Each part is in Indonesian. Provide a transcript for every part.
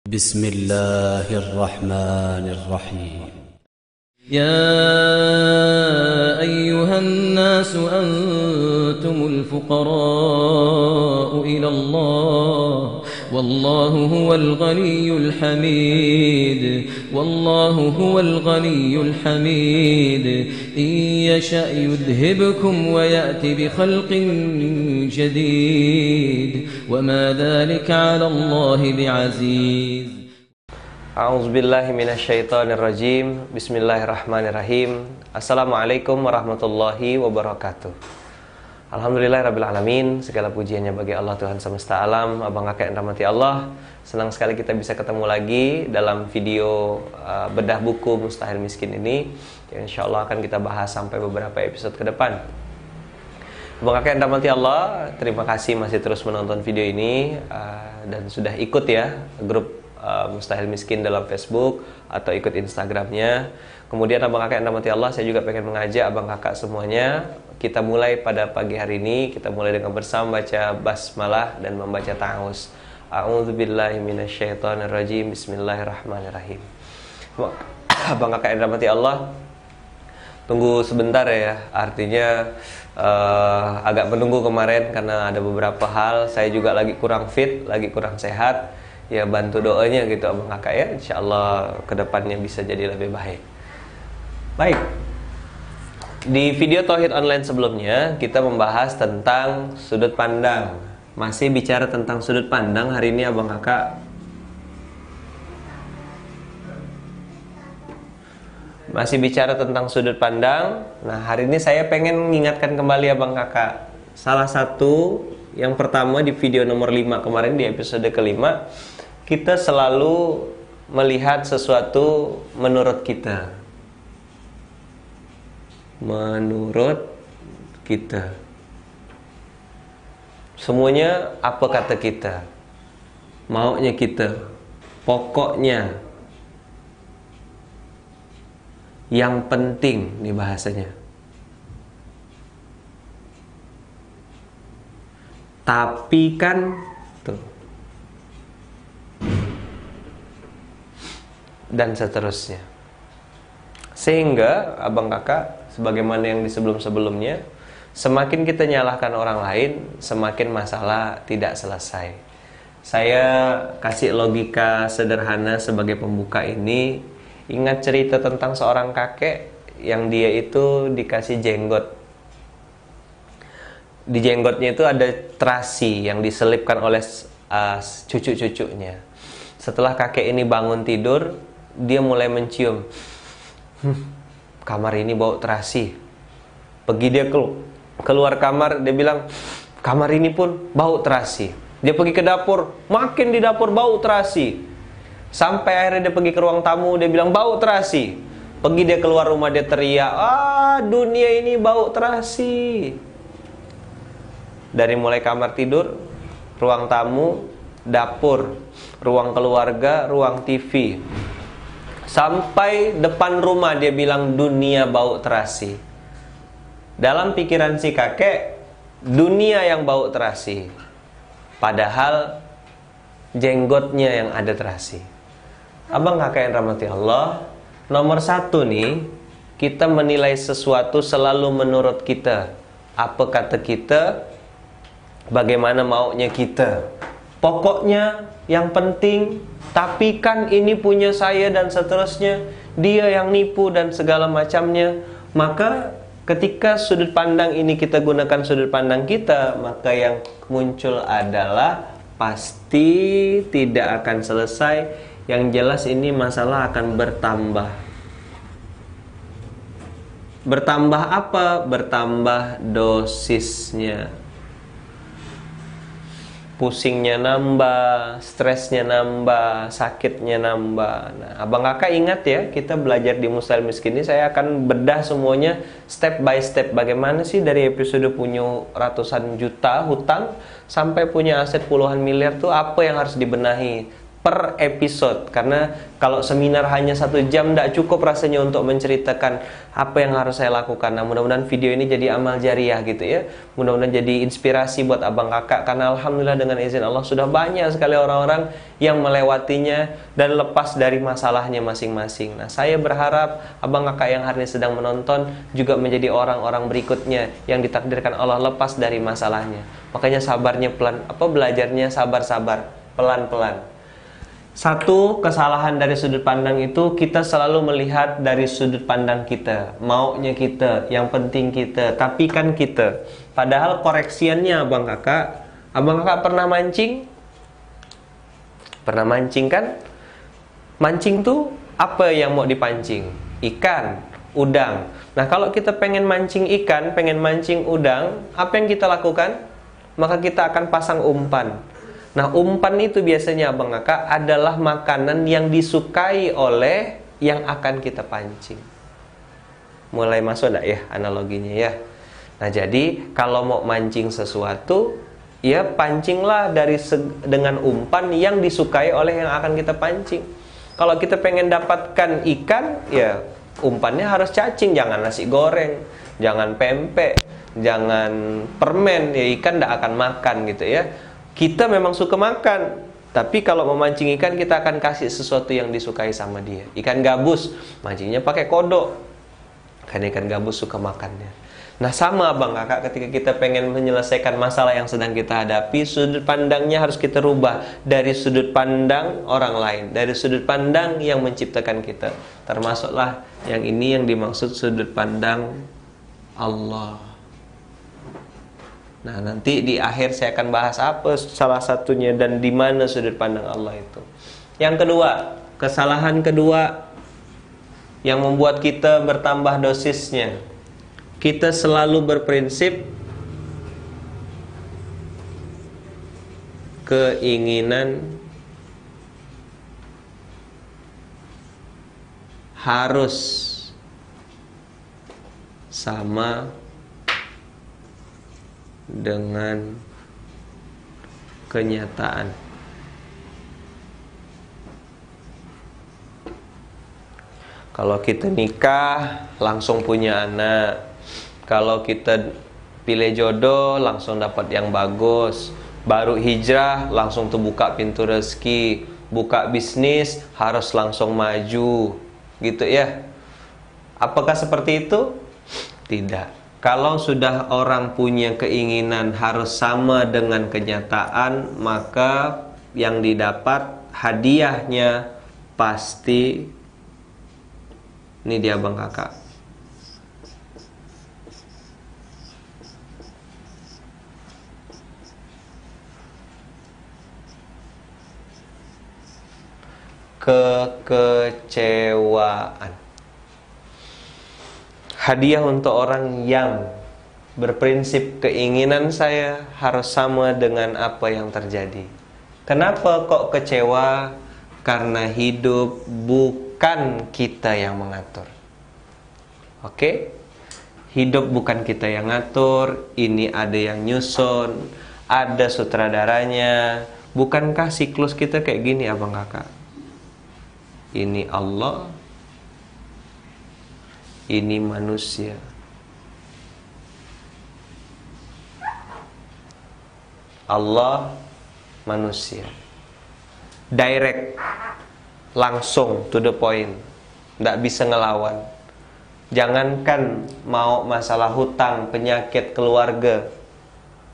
بسم الله الرحمن الرحيم يا أيها الناس أنتم الفقراء إلى الله والله هو الغني الحميد إن يشأ يذهبكم ويأتي بخلق جديد وما ذلك على الله بعزيز. A'udzubillahi minasyaitonirrajim. Bismillahirrahmanirrahim. Assalamualaikum warahmatullahi wabarakatuh. Alhamdulillahirabbil alamin. Segala pujiannya bagi Allah Tuhan semesta alam. Abang kakak yang rahmati Allah, senang sekali kita bisa ketemu lagi dalam video bedah buku Mustahil Miskin ini, yang insyaallah akan kita bahas sampai beberapa episode ke depan. Abang kakak yang rahmati Allah, terima kasih masih terus menonton video ini dan sudah ikut ya grup Mustahil Miskin dalam Facebook atau ikut Instagramnya. Kemudian abang kakak yang rahmati Allah, saya juga pengen mengajak abang kakak semuanya, kita mulai pada pagi hari ini, kita mulai dengan bersama baca basmalah dan membaca ta'awuz. A'udzubillahi minasyaitonirrajim. Bismillahirrahmanirrahim. Abang kakak yang rahmati Allah, tunggu sebentar ya, artinya agak menunggu kemarin karena ada beberapa hal, saya juga lagi kurang fit, lagi kurang sehat. Ya bantu doanya gitu abang kakak ya, insyaallah kedepannya bisa jadi lebih baik. Baik, di video Tauhid Online sebelumnya kita membahas tentang sudut pandang. Masih bicara tentang sudut pandang, hari ini abang kakak masih bicara tentang sudut pandang. Nah hari ini saya pengen mengingatkan kembali abang kakak, salah satu yang pertama di video nomor 5 kemarin, di episode kelima, kita selalu melihat sesuatu menurut kita. Menurut kita. Semuanya apa kata kita, maunya kita, pokoknya, yang penting nih bahasanya. Tapi kan tuh, dan seterusnya. Sehingga abang kakak, sebagaimana yang di sebelum-sebelumnya, semakin kita nyalahkan orang lain, semakin masalah tidak selesai. Saya kasih logika sederhana sebagai pembuka ini. Ingat cerita tentang seorang kakek yang dia itu dikasih jenggot. Di jenggotnya itu ada terasi yang diselipkan oleh cucu-cucunya. Setelah kakek ini bangun tidur, dia mulai mencium, kamar ini bau terasi. Pergi dia keluar kamar, dia bilang, kamar ini pun bau terasi. Dia pergi ke dapur, makin di dapur bau terasi. Sampai akhirnya dia pergi ke ruang tamu, dia bilang bau terasi. Pergi dia keluar rumah, dia teriak, dunia ini bau terasi. Dari mulai kamar tidur, ruang tamu, dapur, ruang keluarga, ruang TV, sampai depan rumah dia bilang dunia bau terasi. Dalam pikiran si kakek, dunia yang bau terasi, padahal jenggotnya yang ada terasi. Abang kakek yang rahmati Allah, nomor satu nih, kita menilai sesuatu selalu menurut kita. Apa kata kita, bagaimana maunya kita, pokoknya, yang penting, tapi kan ini punya saya dan seterusnya, dia yang nipu dan segala macamnya. Maka ketika sudut pandang ini kita gunakan sudut pandang kita, maka yang muncul adalah pasti tidak akan selesai. Yang jelas ini masalah akan bertambah. Bertambah apa? Bertambah dosisnya. Pusingnya nambah, stresnya nambah, sakitnya nambah. Nah, abang kakak ingat ya, kita belajar di Mustahil Miskin ini, saya akan bedah semuanya step by step. Bagaimana sih dari episode punya ratusan juta hutang sampai punya aset puluhan miliar tuh apa yang harus dibenahi. per episode. Karena kalau seminar hanya 1 jam tidak cukup rasanya untuk menceritakan apa yang harus saya lakukan. Nah, mudah-mudahan video ini jadi amal jariah gitu ya. Mudah-mudahan jadi inspirasi buat abang kakak, karena alhamdulillah dengan izin Allah sudah banyak sekali orang-orang yang melewatinya dan lepas dari masalahnya masing-masing. Nah, saya berharap abang kakak yang hari ini sedang menonton juga menjadi orang-orang berikutnya yang ditakdirkan Allah lepas dari masalahnya. Makanya sabarnya belajarnya sabar-sabar, pelan-pelan. Satu kesalahan dari sudut pandang itu, kita selalu melihat dari sudut pandang kita, maunya kita, yang penting kita, tapi kan kita. Padahal koreksiannya abang kakak pernah mancing? Pernah mancing kan? Mancing tuh apa yang mau dipancing? Ikan, udang. Nah, kalau kita pengen mancing ikan, pengen mancing udang, apa yang kita lakukan? Maka kita akan pasang umpan. Nah, umpan itu biasanya abang kakak adalah makanan yang disukai oleh yang akan kita pancing. Mulai masuk enggak ya analoginya ya? Nah, jadi kalau mau mancing sesuatu, ya pancinglah dengan umpan yang disukai oleh yang akan kita pancing. Kalau kita pengen dapatkan ikan, ya umpannya harus cacing, jangan nasi goreng, jangan pempek, jangan permen, ya ikan enggak akan makan gitu ya. Kita memang suka makan, tapi kalau memancing ikan kita akan kasih sesuatu yang disukai sama dia. Ikan gabus, mancingnya pakai kodok, karena ikan gabus suka makannya. Nah, sama abang kakak, ketika kita pengen menyelesaikan masalah yang sedang kita hadapi, sudut pandangnya harus kita rubah dari sudut pandang orang lain, dari sudut pandang yang menciptakan kita. Termasuklah yang ini yang dimaksud sudut pandang Allah. Nah, nanti di akhir saya akan bahas apa salah satunya dan di mana sudut pandang Allah itu. Yang kedua, kesalahan kedua yang membuat kita bertambah dosisnya. Kita selalu berprinsip keinginan harus sama dengan kenyataan. Kalau kita nikah langsung punya anak, kalau kita pilih jodoh langsung dapat yang bagus, baru hijrah langsung terbuka pintu rezeki, buka bisnis harus langsung maju, gitu ya. Apakah seperti itu? Tidak. Kalau sudah orang punya keinginan harus sama dengan kenyataan, maka yang didapat hadiahnya pasti ini dia bang kakak. Kekecewaan. Hadiah untuk orang yang berprinsip keinginan saya harus sama dengan apa yang terjadi. Kenapa kok kecewa? Karena hidup bukan kita yang mengatur. Oke? Hidup bukan kita yang ngatur. Ini ada yang nyusun, ada sutradaranya. Bukankah siklus kita kayak gini abang kakak? Ini Allah, ini manusia. Allah, manusia. Direct, langsung to the point. Tidak bisa ngelawan. Jangankan mau masalah hutang, penyakit keluarga,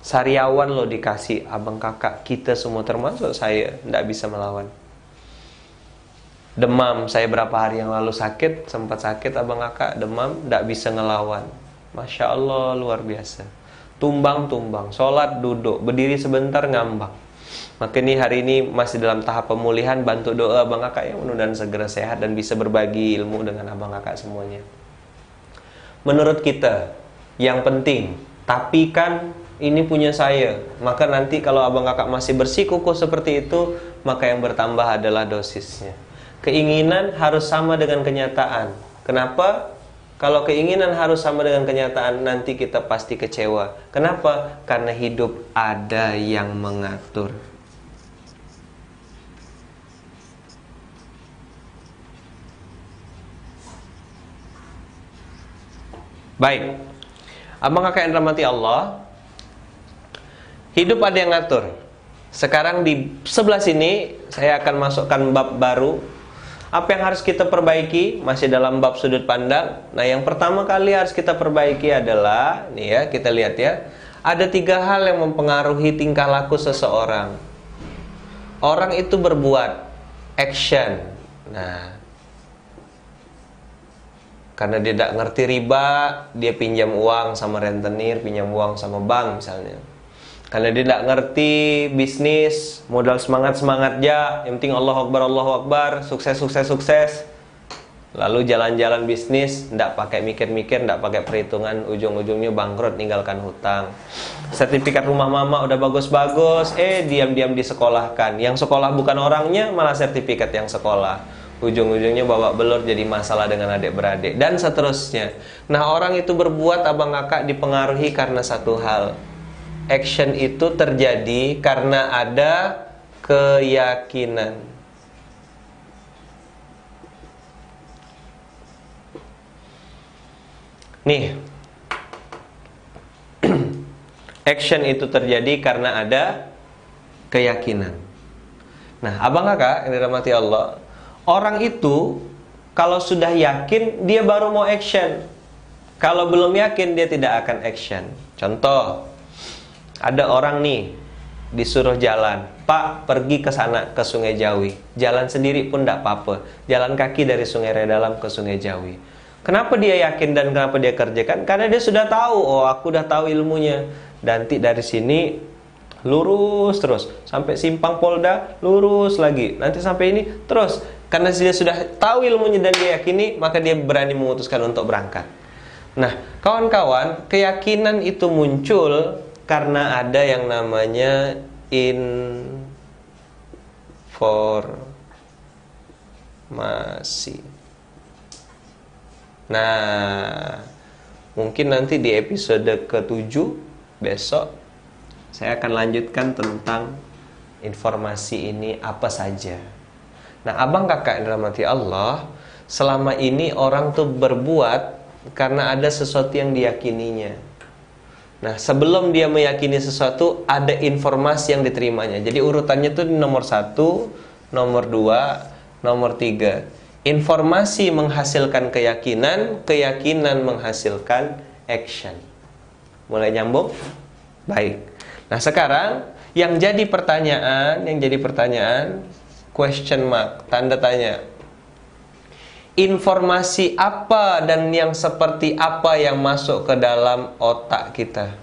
sariawan lo dikasih abang kakak, kita semua termasuk saya, tidak bisa melawan. Demam, saya berapa hari yang lalu sakit, sempat sakit abang kakak, demam, tidak bisa ngelawan. Masya Allah, luar biasa. Tumbang-tumbang, sholat, duduk, berdiri sebentar, ngambang. Maka ini hari ini masih dalam tahap pemulihan, bantu doa abang kakak ya, mudah-mudahan segera sehat dan bisa berbagi ilmu dengan abang kakak semuanya. Menurut kita, yang penting, tapi kan ini punya saya, maka nanti kalau abang kakak masih bersikukuh seperti itu, maka yang bertambah adalah dosisnya. Keinginan harus sama dengan kenyataan. Kenapa? Kalau keinginan harus sama dengan kenyataan, nanti kita pasti kecewa. Kenapa? Karena hidup ada yang mengatur. Baik, abang kakak yang dirahmati Allah, hidup ada yang ngatur. Sekarang di sebelah sini saya akan masukkan bab baru. Apa yang harus kita perbaiki? Masih dalam bab sudut pandang. Nah, yang pertama kali harus kita perbaiki adalah, nih ya, kita lihat ya, ada 3 hal yang mempengaruhi tingkah laku seseorang. Orang itu berbuat action. Nah, karena dia tidak ngerti riba, dia pinjam uang sama rentenir, pinjam uang sama bank misalnya. Karena dia tidak ngerti bisnis, modal semangat-semangat aja, yang penting Allahu Akbar, sukses. Lalu jalan-jalan bisnis, tidak pakai mikir-mikir, tidak pakai perhitungan, ujung-ujungnya bangkrut, ninggalkan hutang. Sertifikat rumah mama udah bagus-bagus, diam-diam disekolahkan. Yang sekolah bukan orangnya, malah sertifikat yang sekolah. Ujung-ujungnya babak belur, jadi masalah dengan adik-beradik, dan seterusnya. Nah, orang itu berbuat, abang kakak, dipengaruhi karena satu hal. Action itu terjadi karena ada keyakinan. Nih, action itu terjadi karena ada keyakinan. Nah, abang kakak yang dirahmati Allah, orang itu kalau sudah yakin, dia baru mau action. Kalau belum yakin, dia tidak akan action. Contoh, ada orang nih disuruh jalan, Pak, pergi ke sana, ke Sungai Jawi. Jalan sendiri pun tidak apa-apa. Jalan kaki dari Sungai Redalam ke Sungai Jawi. Kenapa dia yakin dan kenapa dia kerjakan? Karena dia sudah tahu, oh aku udah tahu ilmunya. Nanti dari sini lurus terus sampai simpang Polda, lurus lagi. Nanti sampai ini terus. Karena dia sudah tahu ilmunya dan dia yakini, maka dia berani memutuskan untuk berangkat. Nah, kawan-kawan, keyakinan itu muncul karena ada yang namanya informasi. Nah, mungkin nanti di episode ke-7 besok saya akan lanjutkan tentang informasi ini apa saja. Nah, abang kakak yang dirahmati Allah, selama ini orang tuh berbuat karena ada sesuatu yang diyakininya. Nah, sebelum dia meyakini sesuatu, ada informasi yang diterimanya. Jadi urutannya itu nomor 1, nomor 2, nomor 3. Informasi menghasilkan keyakinan, keyakinan menghasilkan action. Mulai nyambung? Baik. Nah, sekarang yang jadi pertanyaan, question mark, tanda tanya. Informasi apa dan yang seperti apa yang masuk ke dalam otak kita?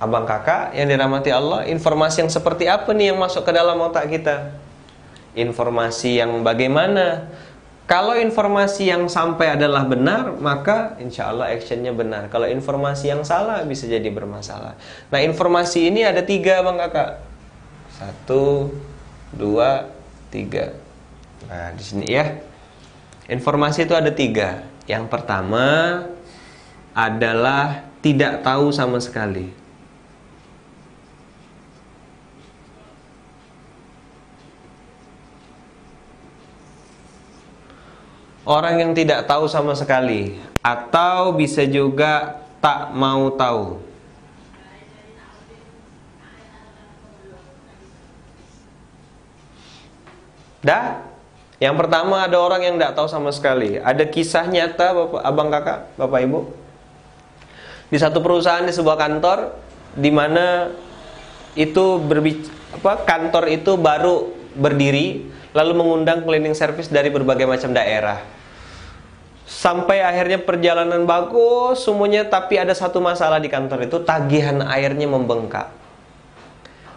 Abang kakak yang dirahmati Allah, informasi yang seperti apa nih yang masuk ke dalam otak kita? Informasi yang bagaimana? Kalau informasi yang sampai adalah benar, maka insya Allah actionnya benar. Kalau informasi yang salah, bisa jadi bermasalah. Nah, informasi ini ada 3, bang kakak. 1, 2, 3. Nah, di sini ya. Informasi itu ada 3. Yang pertama adalah tidak tahu sama sekali. Orang yang tidak tahu sama sekali, atau bisa juga tak mau tahu. Dah, yang pertama ada orang yang tidak tahu sama sekali. Ada kisah nyata, Bapak, abang kakak, Bapak Ibu. Di satu perusahaan, di sebuah kantor, di mana itu kantor itu baru berdiri, lalu mengundang cleaning service dari berbagai macam daerah. Sampai akhirnya perjalanan bagus semuanya, tapi ada satu masalah di kantor itu, tagihan airnya membengkak.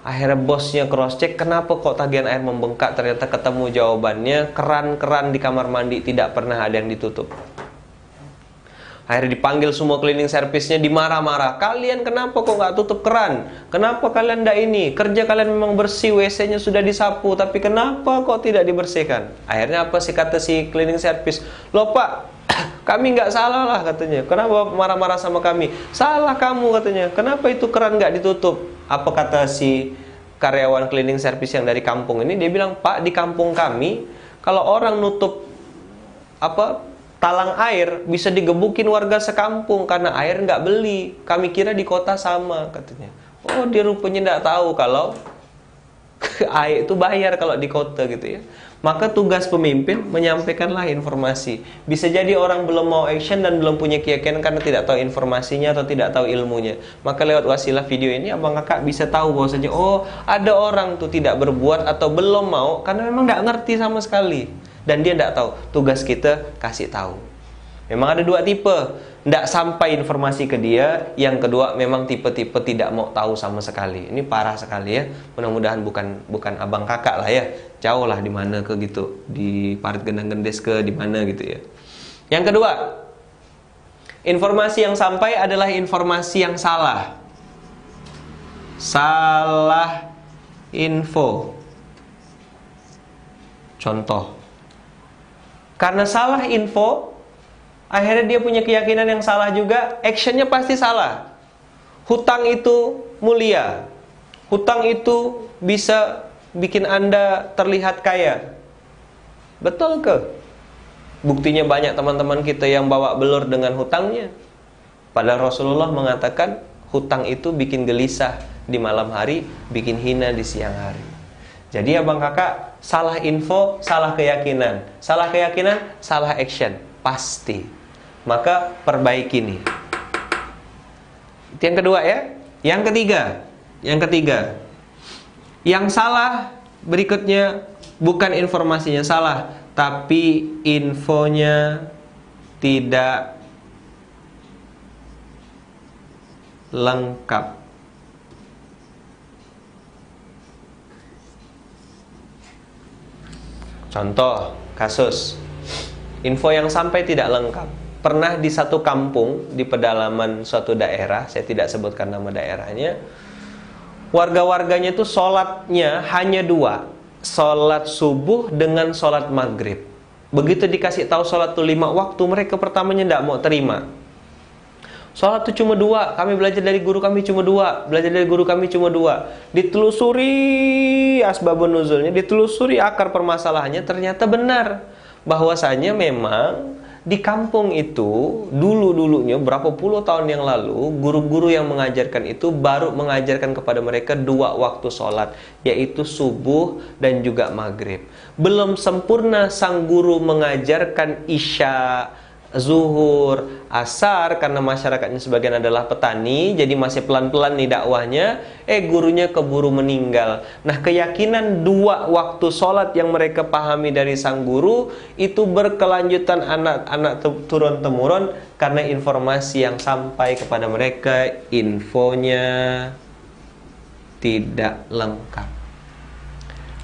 Akhirnya bosnya cross check, kenapa kok tagihan air membengkak? Ternyata ketemu jawabannya, keran-keran di kamar mandi tidak pernah ada yang ditutup. Akhirnya dipanggil semua cleaning service-nya, dimarah-marah. Kalian kenapa kok nggak tutup keran? Kenapa kalian ndak ini? Kerja kalian memang bersih, WC-nya sudah disapu, tapi kenapa kok tidak dibersihkan? Akhirnya apa sih kata si cleaning service? Loh Pak, kami nggak salah lah katanya. Kenapa marah-marah sama kami? Salah kamu katanya. Kenapa itu keran nggak ditutup? Apa kata si karyawan cleaning service yang dari kampung ini? Dia bilang, Pak, di kampung kami kalau orang nutup talang air bisa digebukin warga sekampung karena air nggak beli. Kami kira di kota sama, katanya. Oh, dia rupanya nggak tahu kalau air itu bayar kalau di kota gitu ya. Maka tugas pemimpin menyampaikanlah informasi. Bisa jadi orang belum mau action dan belum punya keyakinan karena tidak tahu informasinya atau tidak tahu ilmunya. Maka lewat wasilah video ini abang kakak bisa tahu bahwasanya oh, ada orang tuh tidak berbuat atau belum mau karena memang nggak ngerti sama sekali. Dan dia tidak tahu. Tugas kita kasih tahu. Memang ada dua tipe. Tidak sampai informasi ke dia. Yang kedua memang tipe-tipe tidak mau tahu sama sekali. Ini parah sekali ya. Mudah-mudahan bukan abang kakak lah ya. Jauh lah di mana ke gitu. Di Parit Gendang Gendes ke di mana gitu ya. Yang kedua, informasi yang sampai adalah informasi yang salah. Salah info. Contoh. Karena salah info, akhirnya dia punya keyakinan yang salah juga, actionnya pasti salah. Hutang itu mulia. Hutang itu bisa bikin Anda terlihat kaya. Betul ke? Buktinya banyak teman-teman kita yang bawa belur dengan hutangnya. Padahal Rasulullah mengatakan hutang itu bikin gelisah di malam hari, bikin hina di siang hari. Jadi abang kakak, salah info, salah keyakinan. Salah keyakinan, salah action. Pasti. Maka perbaiki nih. Itu yang kedua ya. Yang ketiga. Yang salah berikutnya bukan informasinya salah, tapi infonya tidak lengkap. Contoh kasus, info yang sampai tidak lengkap. Pernah di satu kampung di pedalaman suatu daerah, saya tidak sebutkan nama daerahnya, warga-warganya itu sholatnya hanya dua, sholat subuh dengan sholat maghrib. Begitu dikasih tahu sholat itu 5 waktu, mereka pertamanya tidak mau terima. Sholat itu cuma 2, kami belajar dari guru kami cuma 2, Ditelusuri asbabun nuzulnya, ditelusuri akar permasalahannya, ternyata benar bahwasanya memang di kampung itu dulunya berapa puluh tahun yang lalu, guru-guru yang mengajarkan itu baru mengajarkan kepada mereka 2 waktu sholat, yaitu subuh dan juga maghrib. Belum sempurna sang guru mengajarkan isya, zuhur, asar, karena masyarakatnya sebagian adalah petani, jadi masih pelan-pelan nih dakwahnya. Gurunya keburu meninggal. Nah, keyakinan 2 waktu sholat yang mereka pahami dari sang guru itu berkelanjutan anak-anak turun-temurun karena informasi yang sampai kepada mereka infonya tidak lengkap.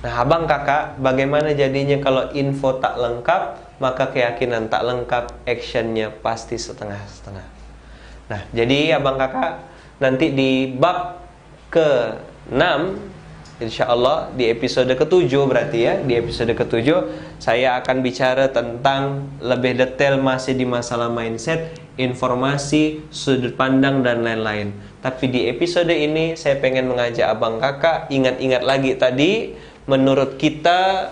Nah, abang kakak, bagaimana jadinya kalau info tak lengkap? Maka keyakinan tak lengkap, actionnya pasti setengah-setengah. Nah, jadi abang kakak, nanti di bab ke-6, insya Allah di episode ke-7 berarti ya, di episode ke-7 saya akan bicara tentang lebih detail masih di masalah mindset, informasi, sudut pandang dan lain-lain. Tapi di episode ini saya pengen mengajak abang kakak ingat-ingat lagi tadi, menurut kita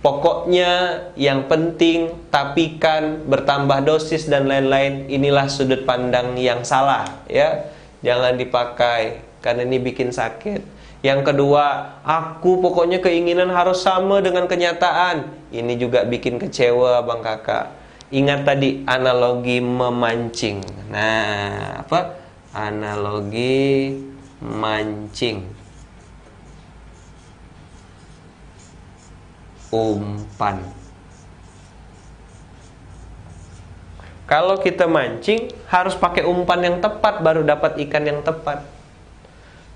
pokoknya yang penting, tapi kan bertambah dosis dan lain-lain, inilah sudut pandang yang salah ya. Jangan dipakai karena ini bikin sakit. Yang kedua, aku pokoknya keinginan harus sama dengan kenyataan. Ini juga bikin kecewa bang kakak. Ingat tadi analogi memancing. Nah, apa? Analogi mancing. Umpan. Kalau kita mancing harus pakai umpan yang tepat baru dapat ikan yang tepat.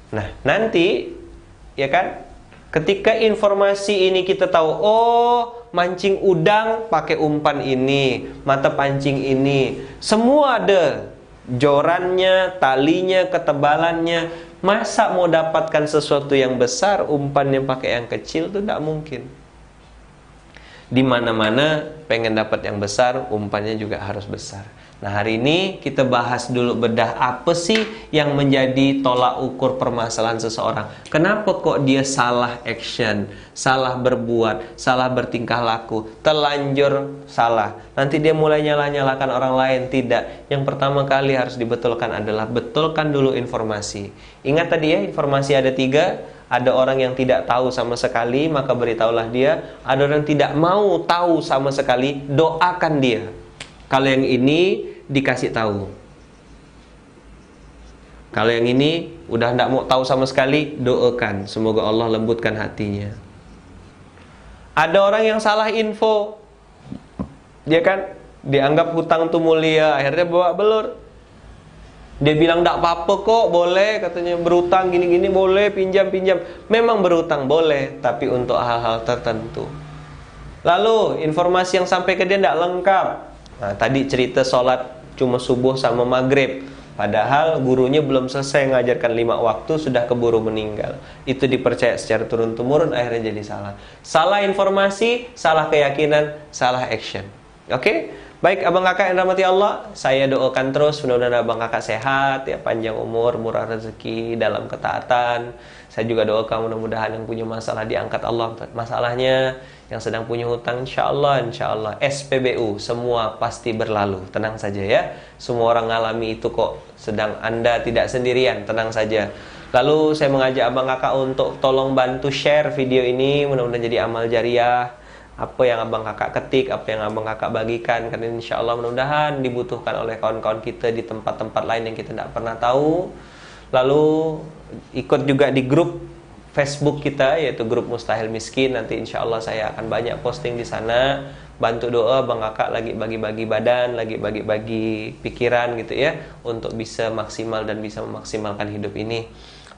Nah, nanti ya kan, ketika informasi ini kita tahu, oh, mancing udang pakai umpan ini, mata pancing ini, semua ada jorannya, talinya, ketebalannya. Masa mau dapatkan sesuatu yang besar umpan yang pakai yang kecil itu tidak mungkin. Di mana-mana pengen dapat yang besar, umpannya juga harus besar. Nah, hari ini kita bahas dulu bedah apa sih yang menjadi tolak ukur permasalahan seseorang. Kenapa kok dia salah action, salah berbuat, salah bertingkah laku, terlanjur salah. Nanti dia mulai nyalah-nyalahkan orang lain. Tidak. Yang pertama kali harus dibetulkan adalah betulkan dulu informasi. Ingat tadi ya, informasi ada 3. Ada orang yang tidak tahu sama sekali, maka beritahulah dia. Ada orang yang tidak mau tahu sama sekali, doakan dia. Kalau yang ini dikasih tahu. Kalau yang ini udah tidak mau tahu sama sekali, doakan. Semoga Allah lembutkan hatinya. Ada orang yang salah info. Dia kan dianggap hutang itu mulia, akhirnya bawa belur. Dia bilang tidak apa-apa kok, boleh katanya berutang gini-gini boleh, pinjam-pinjam. Memang berutang boleh, tapi untuk hal-hal tertentu. Lalu informasi yang sampai ke dia tidak lengkap. Nah, tadi cerita sholat cuma subuh sama maghrib, padahal gurunya belum selesai ngajarkan 5 waktu sudah keburu meninggal. Itu dipercaya secara turun-temurun, akhirnya jadi salah. Salah informasi, salah keyakinan, salah action. Oke? Baik abang kakak yang rahmati Allah, saya doakan terus mudah-mudahan abang kakak sehat, ya, panjang umur, murah rezeki dalam ketaatan. Saya juga doakan mudah-mudahan yang punya masalah diangkat Allah masalahnya, yang sedang punya hutang insya Allah SPBU semua pasti berlalu. Tenang saja ya, semua orang ngalami itu kok, sedang Anda tidak sendirian, tenang saja. Lalu saya mengajak abang kakak untuk tolong bantu share video ini, mudah-mudahan jadi amal jariah. Apa yang abang kakak ketik, apa yang abang kakak bagikan, karena insya Allah mudah-mudahan dibutuhkan oleh kawan-kawan kita di tempat-tempat lain yang kita tidak pernah tahu. Lalu ikut juga di grup Facebook kita, yaitu grup Mustahil Miskin. Nanti insya Allah saya akan banyak posting di sana. Bantu doa abang kakak lagi bagi-bagi badan, lagi bagi-bagi pikiran gitu ya, untuk bisa maksimal dan bisa memaksimalkan hidup ini.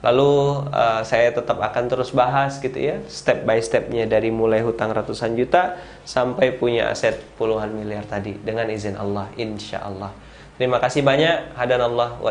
Lalu saya tetap akan terus bahas gitu ya, step by stepnya, dari mulai hutang ratusan juta sampai punya aset puluhan miliar tadi, dengan izin Allah insya Allah. Terima kasih banyak. Hadanallah wa